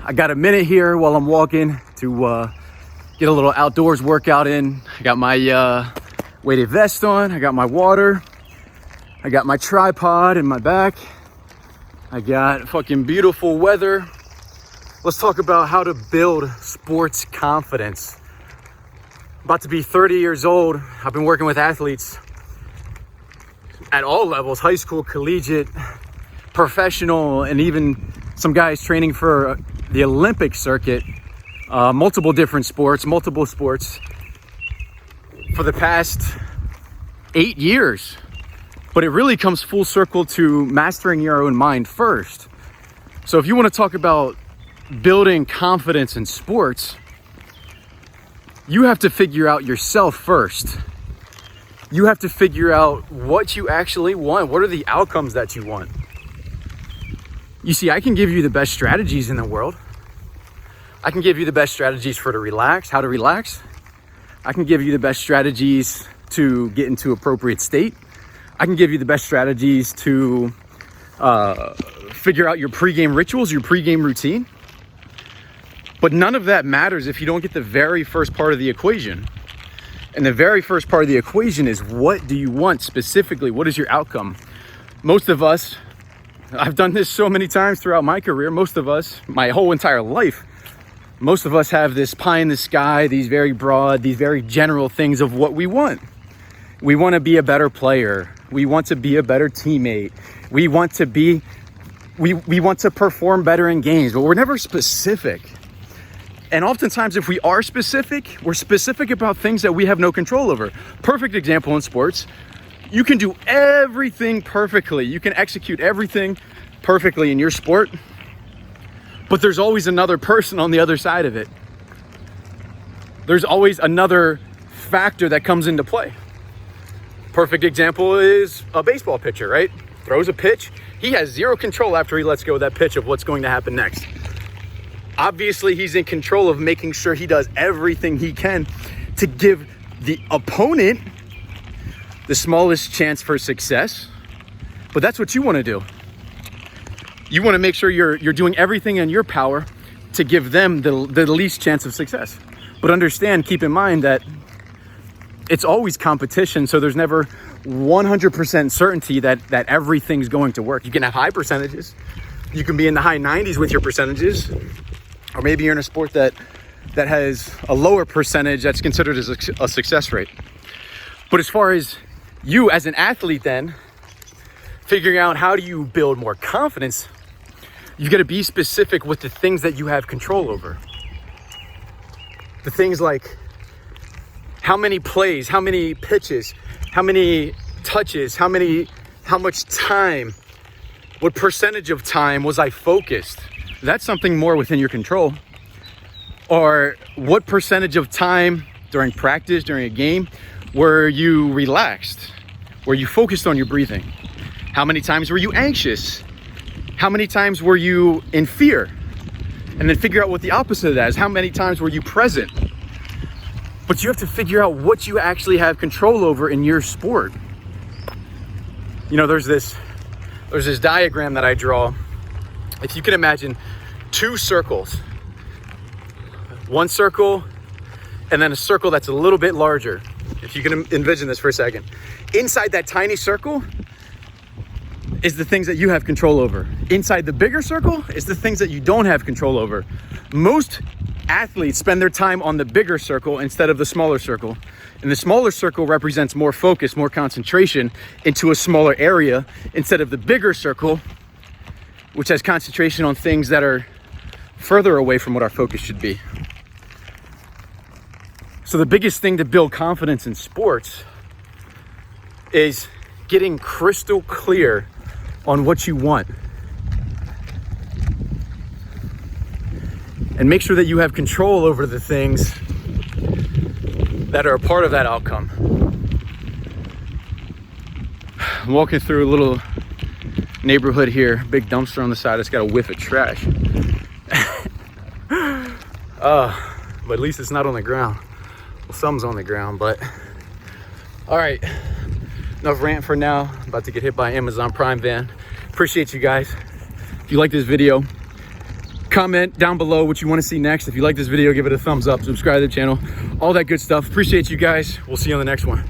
I got a minute here while I'm walking to get a little outdoors workout in. I got my weighted vest on, I got my water, I got my tripod in my back, I got fucking beautiful weather. Let's talk about how to build sports confidence. About to be 30 years old. I've been working with athletes at all levels, high school, collegiate, professional, and even some guys training for the Olympic circuit, multiple different sports, multiple sports for the past 8 years. But it really comes full circle to mastering your own mind first. So if you want to talk about building confidence in sports, you have to figure out yourself first. You have to figure out what you actually want. What are the outcomes that you want? You see, I can give you the best strategies in the world. I can give you the best strategies for how to relax. I can give you the best strategies to get into appropriate state. I can give you the best strategies to figure out your pregame rituals, your pregame routine. But none of that matters if you don't get the very first part of the equation. And the very first part of the equation is, what do you want specifically? What is your outcome? Most of us, I've done this so many times throughout my career, most of us, my whole entire life, most of us have this pie in the sky, these very broad, these very general things of what we want. We want to be a better player. We want to be a better teammate. We want to perform better in games, but we're never specific. And oftentimes, if we are specific, we're specific about things that we have no control over. Perfect example in sports. You can do everything perfectly. You can execute everything perfectly in your sport, but there's always another person on the other side of it. There's always another factor that comes into play. Perfect example is a baseball pitcher, right? Throws a pitch. He has zero control after he lets go of that pitch of what's going to happen next. Obviously, he's in control of making sure he does everything he can to give the opponent the smallest chance for success. But that's what you want to do. You want to make sure you're doing everything in your power to give them the least chance of success. But understand, keep in mind that it's always competition, so there's never 100% certainty that everything's going to work. You can have high percentages. You can be in the high 90s with your percentages. Or maybe you're in a sport that has a lower percentage that's considered as a success rate. But as far as you as an athlete then, figuring out how do you build more confidence, you got to be specific with the things that you have control over. The things like how many plays, how many pitches, how many touches, how much time, what percentage of time was I focused? That's something more within your control. Or what percentage of time during practice, during a game, were you relaxed? Were you focused on your breathing? How many times were you anxious? How many times were you in fear? And then figure out what the opposite of that is. How many times were you present? But you have to figure out what you actually have control over in your sport. You know, there's this diagram that I draw. If you can imagine 2 circles, one circle and then a circle that's a little bit larger. If you can envision this for a second. Inside that tiny circle is the things that you have control over. Inside the bigger circle is the things that you don't have control over. Most athletes spend their time on the bigger circle instead of the smaller circle. And the smaller circle represents more focus, more concentration into a smaller area instead of the bigger circle, which has concentration on things that are further away from what our focus should be. So the biggest thing to build confidence in sports is getting crystal clear on what you want. And make sure that you have control over the things that are a part of that outcome. I'm walking through a little neighborhood here, big dumpster on the side. It's got a whiff of trash. But at least it's not on the ground. Well, some's on the ground, but all right, enough rant for now. I'm about to get hit by an Amazon Prime van. Appreciate you guys. If you like this video, Comment down below what you want to see next. If you like this video, give it a thumbs up, subscribe to the channel, all that good stuff. Appreciate you guys. We'll see you on the next one.